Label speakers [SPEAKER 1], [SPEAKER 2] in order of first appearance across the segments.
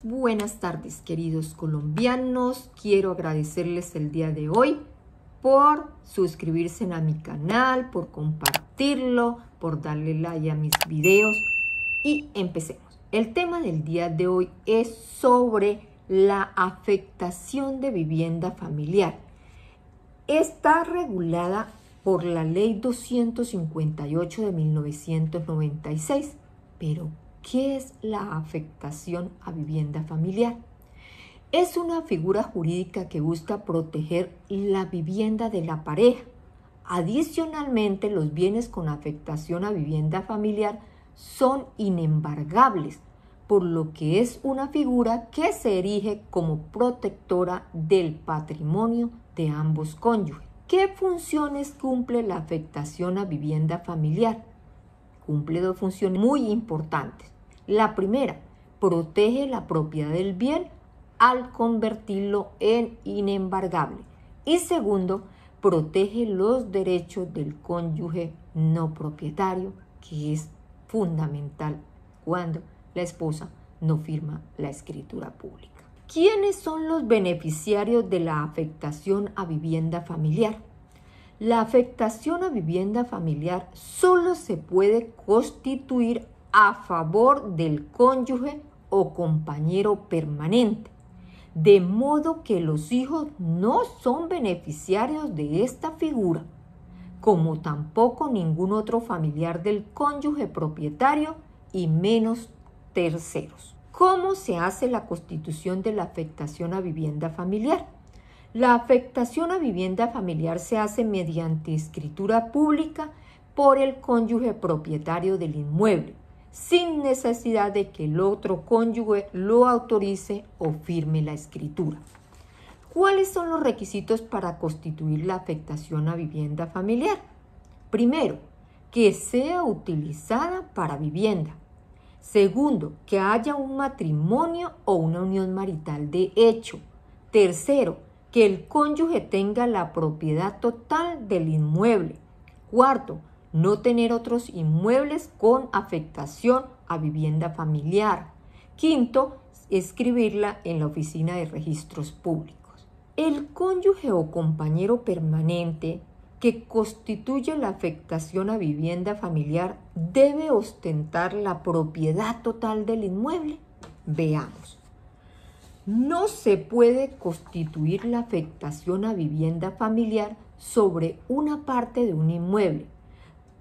[SPEAKER 1] Buenas tardes, queridos colombianos. Quiero agradecerles el día de hoy por suscribirse a mi canal, por compartirlo, por darle like a mis videos. Y empecemos. El tema del día de hoy es sobre la afectación de vivienda familiar. Está regulada por la Ley 258 de 1996, pero ¿qué es la afectación a vivienda familiar? Es una figura jurídica que busca proteger la vivienda de la pareja. Adicionalmente, los bienes con afectación a vivienda familiar son inembargables, por lo que es una figura que se erige como protectora del patrimonio de ambos cónyuges. ¿Qué funciones cumple la afectación a vivienda familiar? Cumple dos funciones muy importantes. La primera, protege la propiedad del bien al convertirlo en inembargable. Y segundo, protege los derechos del cónyuge no propietario, que es fundamental cuando la esposa no firma la escritura pública. ¿Quiénes son los beneficiarios de la afectación a vivienda familiar? La afectación a vivienda familiar solo se puede constituir a favor del cónyuge o compañero permanente, de modo que los hijos no son beneficiarios de esta figura, como tampoco ningún otro familiar del cónyuge propietario y menos terceros. ¿Cómo se hace la constitución de la afectación a vivienda familiar? La afectación a vivienda familiar se hace mediante escritura pública por el cónyuge propietario del inmueble, sin necesidad de que el otro cónyuge lo autorice o firme la escritura. ¿Cuáles son los requisitos para constituir la afectación a vivienda familiar? Primero, que sea utilizada para vivienda. Segundo, que haya un matrimonio o una unión marital de hecho. Tercero, que el cónyuge tenga la propiedad total del inmueble. Cuarto, no tener otros inmuebles con afectación a vivienda familiar. Quinto, escribirla en la oficina de registros públicos. El cónyuge o compañero permanente que constituye la afectación a vivienda familiar debe ostentar la propiedad total del inmueble. Veamos. No se puede constituir la afectación a vivienda familiar sobre una parte de un inmueble,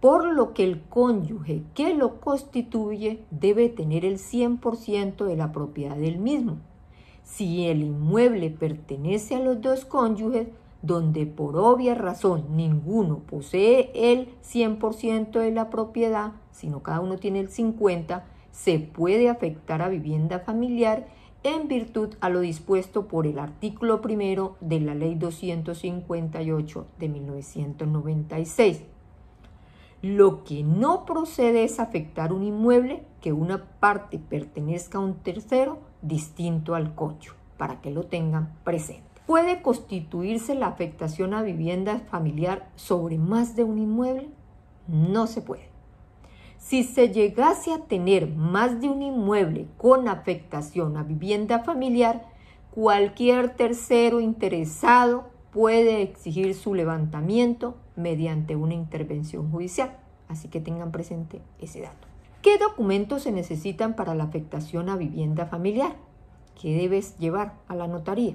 [SPEAKER 1] por lo que el cónyuge que lo constituye debe tener el 100% de la propiedad del mismo. Si el inmueble pertenece a los dos cónyuges, donde por obvia razón ninguno posee el 100% de la propiedad, sino cada uno tiene el 50%, se puede afectar a vivienda familiar en virtud a lo dispuesto por el artículo 1 de la Ley 258 de 1996. Lo que no procede es afectar un inmueble que una parte pertenezca a un tercero distinto al cónyuge, para que lo tengan presente. ¿Puede constituirse la afectación a vivienda familiar sobre más de un inmueble? No se puede. Si se llegase a tener más de un inmueble con afectación a vivienda familiar, cualquier tercero interesado puede exigir su levantamiento mediante una intervención judicial. Así que tengan presente ese dato. ¿Qué documentos se necesitan para la afectación a vivienda familiar? ¿Qué debes llevar a la notaría?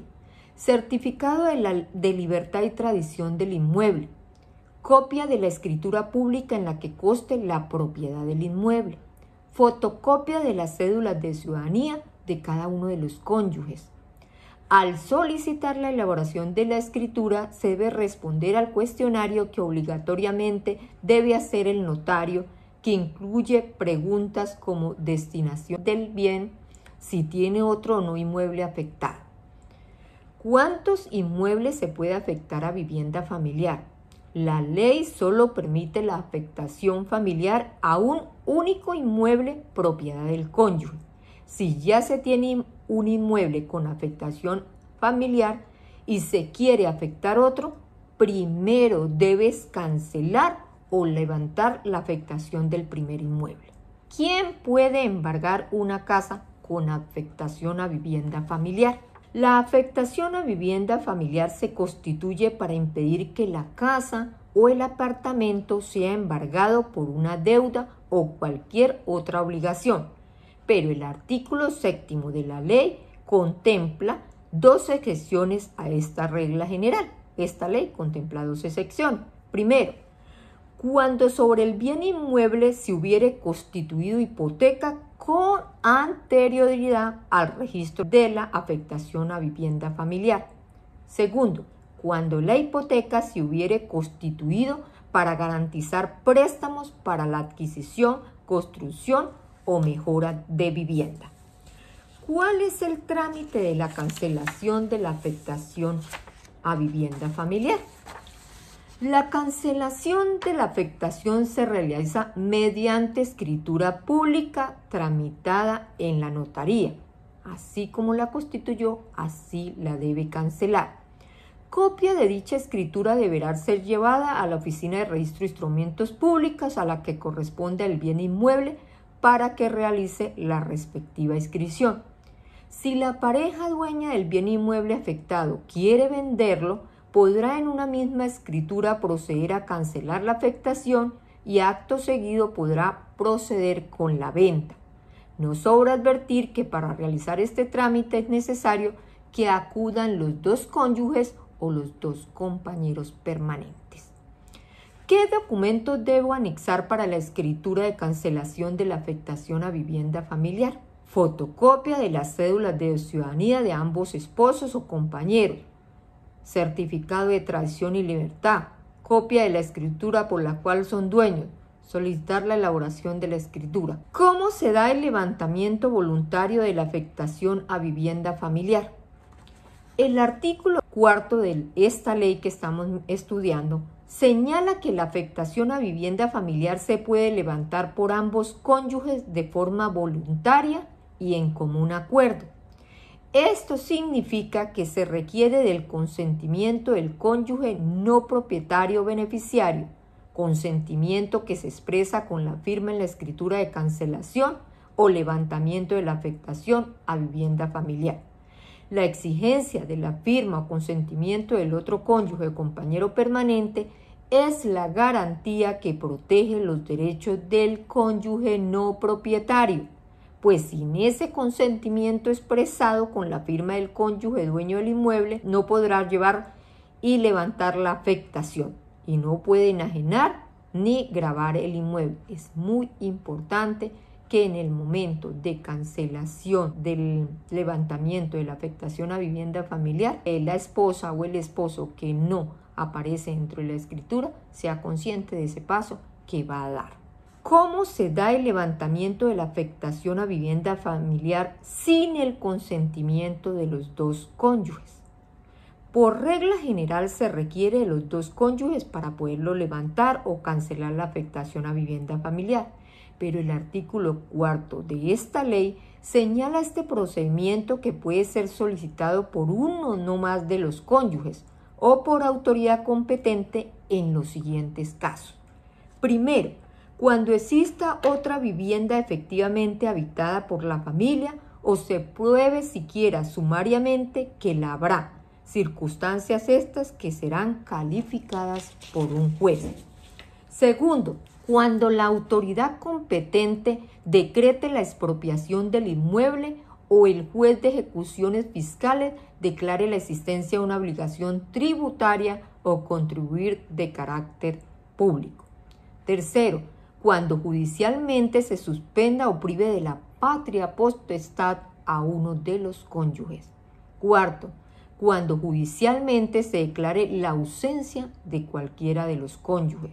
[SPEAKER 1] Certificado de libertad y tradición del inmueble. Copia de la escritura pública en la que conste la propiedad del inmueble. Fotocopia de las cédulas de ciudadanía de cada uno de los cónyuges. Al solicitar la elaboración de la escritura, se debe responder al cuestionario que obligatoriamente debe hacer el notario, que incluye preguntas como destinación del bien, si tiene otro o no inmueble afectado. ¿Cuántos inmuebles se puede afectar a vivienda familiar? La ley solo permite la afectación familiar a un único inmueble propiedad del cónyuge. Si ya se tiene un inmueble con afectación familiar y se quiere afectar otro, primero debes cancelar o levantar la afectación del primer inmueble. ¿Quién puede embargar una casa con afectación a vivienda familiar. La afectación a vivienda familiar se constituye para impedir que la casa o el apartamento sea embargado por una deuda o cualquier otra obligación. Pero el artículo 7º de la ley contempla 2 excepciones a esta regla general. Esta ley contempla 2 excepciones. Primero, cuando sobre el bien inmueble se hubiere constituido hipoteca con anterioridad al registro de la afectación a vivienda familiar. Segundo, cuando la hipoteca se hubiere constituido para garantizar préstamos para la adquisición, construcción o mejora de vivienda. ¿Cuál es el trámite de la cancelación de la afectación a vivienda familiar? La cancelación de la afectación se realiza mediante escritura pública tramitada en la notaría. Así como la constituyó, así la debe cancelar. Copia de dicha escritura deberá ser llevada a la Oficina de Registro de Instrumentos Públicos a la que corresponde el bien inmueble para que realice la respectiva inscripción. Si la pareja dueña del bien inmueble afectado quiere venderlo, podrá en una misma escritura proceder a cancelar la afectación y acto seguido podrá proceder con la venta. No sobra advertir que para realizar este trámite es necesario que acudan los 2 cónyuges o los 2 compañeros permanentes. ¿Qué documentos debo anexar para la escritura de cancelación de la afectación a vivienda familiar? Fotocopia de las cédulas de ciudadanía de ambos esposos o compañeros, certificado de tradición y libertad, copia de la escritura por la cual son dueños, solicitar la elaboración de la escritura. ¿Cómo se da el levantamiento voluntario de la afectación a vivienda familiar? El artículo 4 de esta ley que estamos estudiando señala que la afectación a vivienda familiar se puede levantar por ambos cónyuges de forma voluntaria y en común acuerdo. Esto significa que se requiere del consentimiento del cónyuge no propietario beneficiario, consentimiento que se expresa con la firma en la escritura de cancelación o levantamiento de la afectación a vivienda familiar. La exigencia de la firma o consentimiento del otro cónyuge o compañero permanente es la garantía que protege los derechos del cónyuge no propietario, pues sin ese consentimiento expresado con la firma del cónyuge dueño del inmueble no podrá llevar y levantar la afectación y no puede enajenar ni gravar el inmueble. Es muy importante que en el momento de cancelación del levantamiento de la afectación a vivienda familiar, la esposa o el esposo que no aparece dentro de la escritura sea consciente de ese paso que va a dar. ¿Cómo se da el levantamiento de la afectación a vivienda familiar sin el consentimiento de los 2 cónyuges? Por regla general se requiere de los 2 cónyuges para poderlo levantar o cancelar la afectación a vivienda familiar. Pero el artículo 4 de esta ley señala este procedimiento que puede ser solicitado por uno o no más de los cónyuges o por autoridad competente en los siguientes casos. Primero, cuando exista otra vivienda efectivamente habitada por la familia o se pruebe siquiera sumariamente que la habrá, circunstancias estas que serán calificadas por un juez. Segundo, cuando la autoridad competente decrete la expropiación del inmueble o el juez de ejecuciones fiscales declare la existencia de una obligación tributaria o contribuir de carácter público. Tercero, cuando judicialmente se suspenda o prive de la patria potestad a uno de los cónyuges. Cuarto, cuando judicialmente se declare la ausencia de cualquiera de los cónyuges.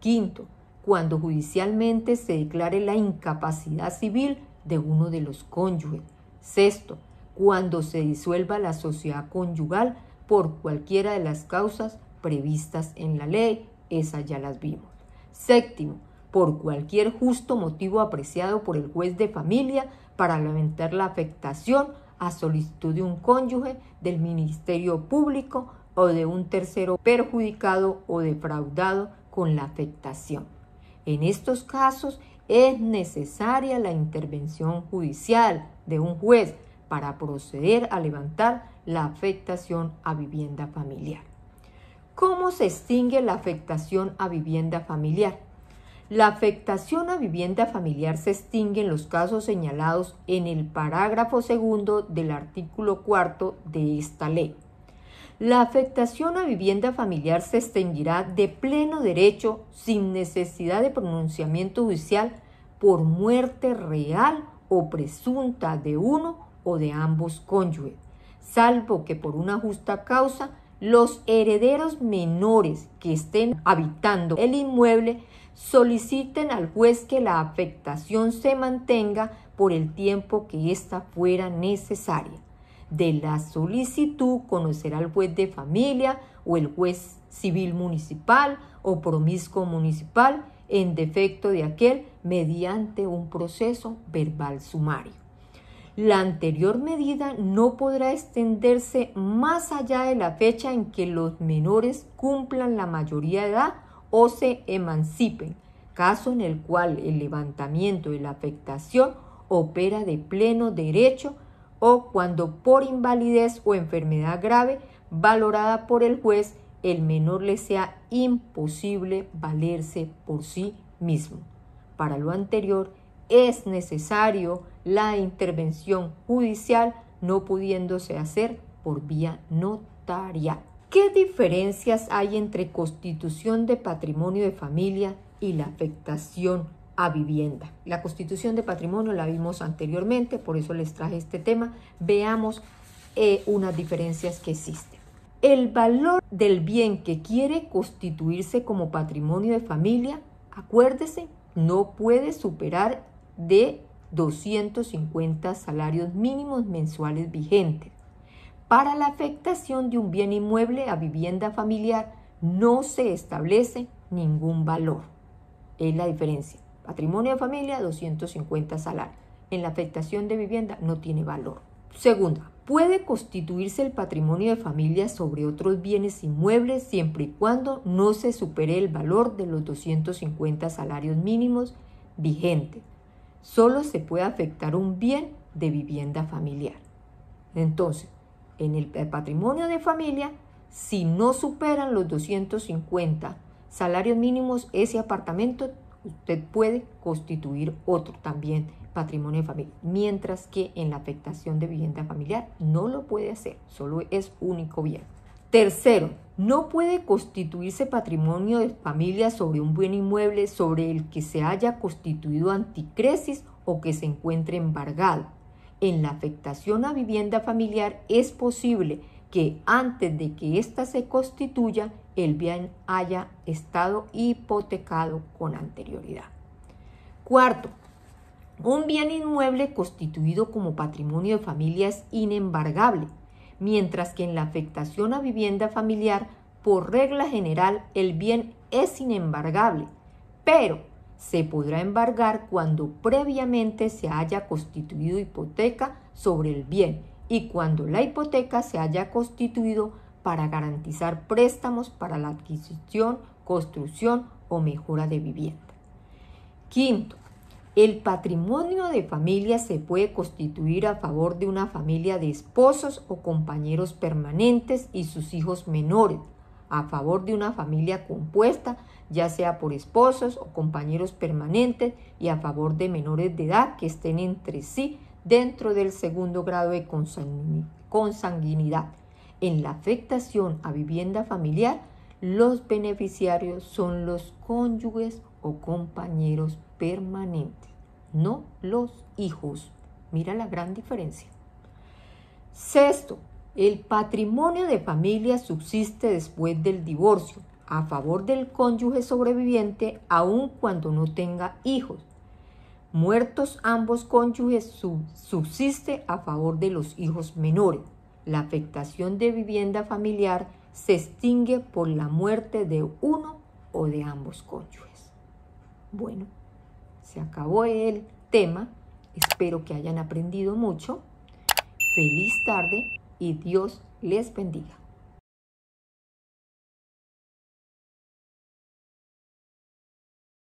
[SPEAKER 1] Quinto, cuando judicialmente se declare la incapacidad civil de uno de los cónyuges. Sexto, cuando se disuelva la sociedad conyugal por cualquiera de las causas previstas en la ley, esas ya las vimos. Séptimo, por cualquier justo motivo apreciado por el juez de familia para lamentar la afectación a solicitud de un cónyuge, del Ministerio Público o de un tercero perjudicado o defraudado con la afectación. En estos casos, es necesaria la intervención judicial de un juez para proceder a levantar la afectación a vivienda familiar. ¿Cómo se extingue la afectación a vivienda familiar? La afectación a vivienda familiar se extingue en los casos señalados en el parágrafo segundo del artículo 4 de esta ley. La afectación a vivienda familiar se extinguirá de pleno derecho sin necesidad de pronunciamiento judicial por muerte real o presunta de uno o de ambos cónyuges, salvo que por una justa causa los herederos menores que estén habitando el inmueble soliciten al juez que la afectación se mantenga por el tiempo que ésta fuera necesaria. De la solicitud conocerá el juez de familia o el juez civil municipal o promiscuo municipal en defecto de aquel mediante un proceso verbal sumario. La anterior medida no podrá extenderse más allá de la fecha en que los menores cumplan la mayoría de edad o se emancipen, caso en el cual el levantamiento de la afectación opera de pleno derecho o cuando por invalidez o enfermedad grave valorada por el juez el menor le sea imposible valerse por sí mismo. Para lo anterior es necesario la intervención judicial, no pudiéndose hacer por vía notarial. ¿Qué diferencias hay entre constitución de patrimonio de familia y la afectación a vivienda? La constitución de patrimonio la vimos anteriormente, por eso les traje este tema. Veamos unas diferencias que existen. El valor del bien que quiere constituirse como patrimonio de familia, acuérdese, no puede superar de 250 salarios mínimos mensuales vigentes. Para la afectación de un bien inmueble a vivienda familiar no se establece ningún valor. Es la diferencia. Patrimonio de familia, 250 salarios. En la afectación de vivienda no tiene valor. Segunda, puede constituirse el patrimonio de familia sobre otros bienes inmuebles siempre y cuando no se supere el valor de los 250 salarios mínimos vigentes. Solo se puede afectar un bien de vivienda familiar. Entonces, en el patrimonio de familia, si no superan los 250 salarios mínimos, ese apartamento usted puede constituir otro también patrimonio de familia, mientras que en la afectación de vivienda familiar no lo puede hacer, solo es único bien. Tercero, no puede constituirse patrimonio de familia sobre un bien inmueble sobre el que se haya constituido anticresis o que se encuentre embargado. En la afectación a vivienda familiar es posible que antes de que ésta se constituya, el bien haya estado hipotecado con anterioridad. Cuarto, un bien inmueble constituido como patrimonio de familia es inembargable, mientras que en la afectación a vivienda familiar, por regla general, el bien es inembargable, pero se podrá embargar cuando previamente se haya constituido hipoteca sobre el bien y cuando la hipoteca se haya constituido para garantizar préstamos para la adquisición, construcción o mejora de vivienda. Quinto, el patrimonio de familia se puede constituir a favor de una familia de esposos o compañeros permanentes y sus hijos menores, a favor de una familia compuesta, ya sea por esposos o compañeros permanentes, y a favor de menores de edad que estén entre sí dentro del segundo grado de consanguinidad. En la afectación a vivienda familiar, los beneficiarios son los cónyuges o compañeros permanentes, no los hijos. Mira la gran diferencia. Sexto, el patrimonio de familia subsiste después del divorcio a favor del cónyuge sobreviviente aun cuando no tenga hijos. Muertos ambos cónyuges, subsiste a favor de los hijos menores. La afectación de vivienda familiar se extingue por la muerte de uno o de ambos cónyuges. Bueno, se acabó el tema. Espero que hayan aprendido mucho. Feliz tarde y Dios les bendiga.